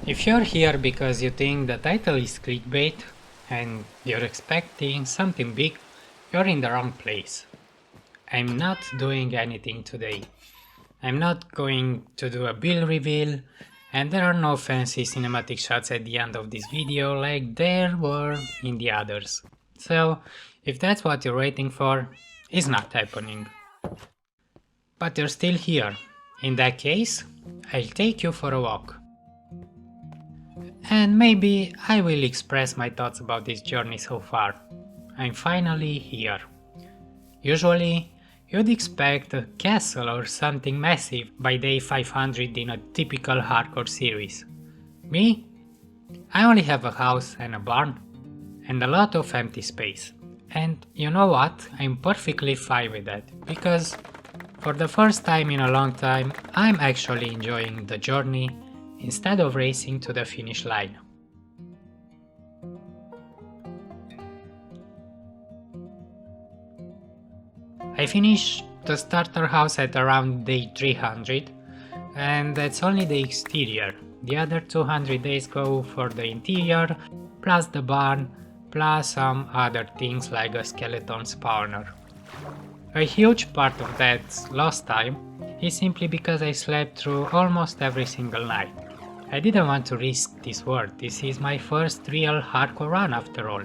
If you're here because you think the title is clickbait and you're expecting something big, you're in the wrong place. I'm not doing anything today. I'm not going to do a build reveal, and there are no fancy cinematic shots at the end of this video like there were in the others. So, if that's what you're waiting for, it's not happening. But you're still here. In that case, I'll take you for a walk. And maybe I will express my thoughts about this journey so far. I'm finally here. Usually, you'd expect a castle or something massive by day 500 in a typical hardcore series. Me? I only have a house and a barn, and a lot of empty space. And you know what? I'm perfectly fine with that, because for the first time in a long time, I'm actually enjoying the journey instead of racing to the finish line. I finished the starter house at around day 300, and that's only the exterior. The other 200 days go for the interior, plus the barn, plus some other things like a skeleton spawner. A huge part of that lost time is simply because I slept through almost every single night. I didn't want to risk this world. This is my first real hardcore run after all.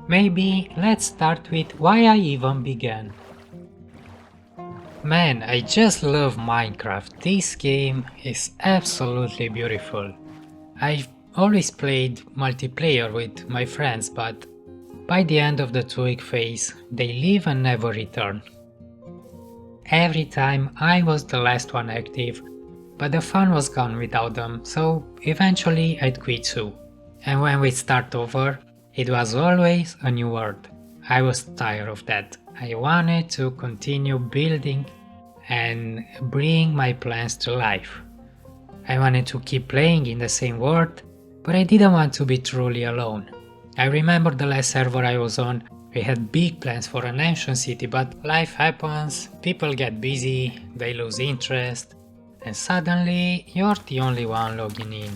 Maybe let's start with why I even began. Man, I just love Minecraft. This game is absolutely beautiful. I've always played multiplayer with my friends, but by the end of the 2-week phase, they leave and never return. Every time I was the last one active, but the fun was gone without them, so eventually I'd quit too. And when we start over, it was always a new world. I was tired of that. I wanted to continue building and bring my plans to life. I wanted to keep playing in the same world, but I didn't want to be truly alone. I remember the last server I was on, we had big plans for an ancient city, but life happens, people get busy, they lose interest, and suddenly you're the only one logging in.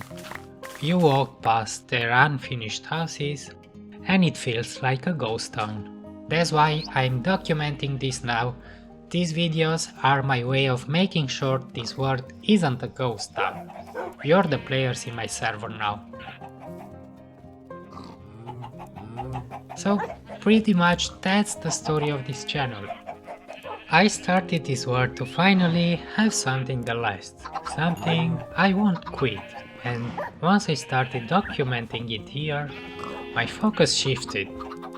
You walk past their unfinished houses, and it feels like a ghost town. That's why I'm documenting this now. These videos are my way of making sure this world isn't a ghost town. You're the players in my server now. So pretty much that's the story of this channel. I started this world to finally have something that lasts, something I won't quit, and once I started documenting it here, my focus shifted.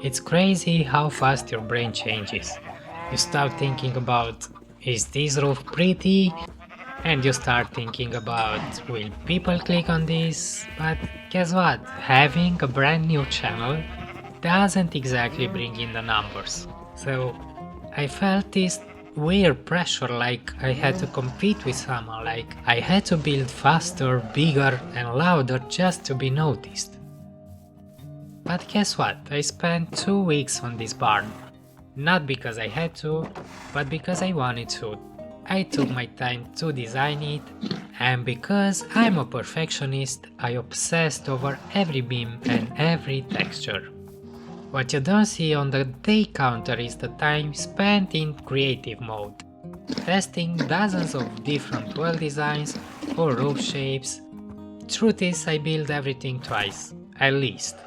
It's crazy how fast your brain changes. You start thinking about, is this roof pretty? And you start thinking about, will people click on this? But guess what? Having a brand new channel doesn't exactly bring in the numbers. So I felt this weird pressure, like I had to compete with someone, like I had to build faster, bigger and louder just to be noticed. But guess what? I spent 2 weeks on this barn. Not because I had to, but because I wanted to. I took my time to design it, and because I'm a perfectionist, I obsessed over every beam and every texture. What you don't see on the day counter is the time spent in creative mode, testing dozens of different wall designs or roof shapes. Truth is, I build everything twice, at least.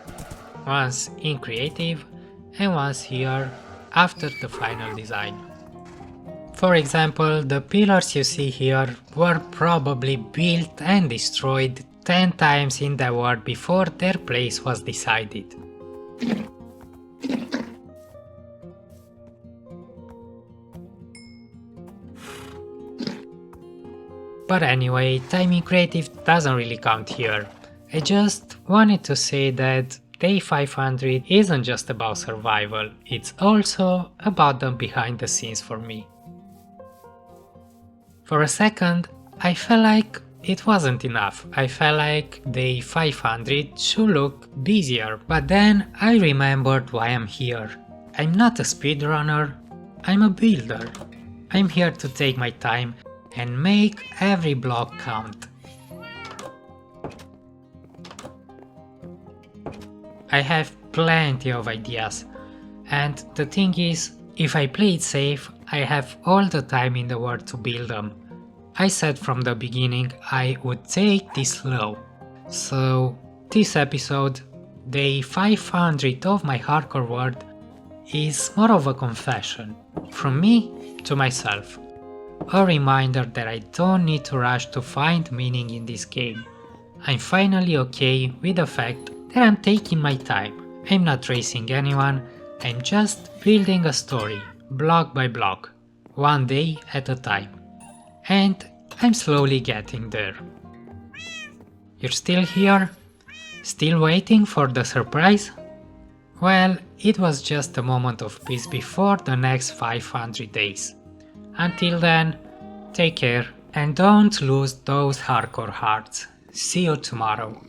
Once in creative and once here after the final design. For example, the pillars you see here were probably built and destroyed 10 times in the world before their place was decided. But anyway, time in creative doesn't really count here. I just wanted to say that Day 500 isn't just about survival, it's also about the behind the scenes for me. For a second, I felt like it wasn't enough. I felt like day 500 should look busier, but then I remembered why I'm here. I'm not a speedrunner, I'm a builder. I'm here to take my time and make every block count. I have plenty of ideas, and the thing is, if I play it safe, I have all the time in the world to build them. I said from the beginning I would take this slow. So this episode, day 500 of my hardcore world, is more of a confession, from me to myself. A reminder that I don't need to rush to find meaning in this game. I'm finally okay with the fact that I'm taking my time. I'm not racing anyone, I'm just building a story, block by block, one day at a time. And I'm slowly getting there. You're still here? Still waiting for the surprise? Well, it was just a moment of peace before the next 500 days. Until then, take care and don't lose those hardcore hearts. See you tomorrow.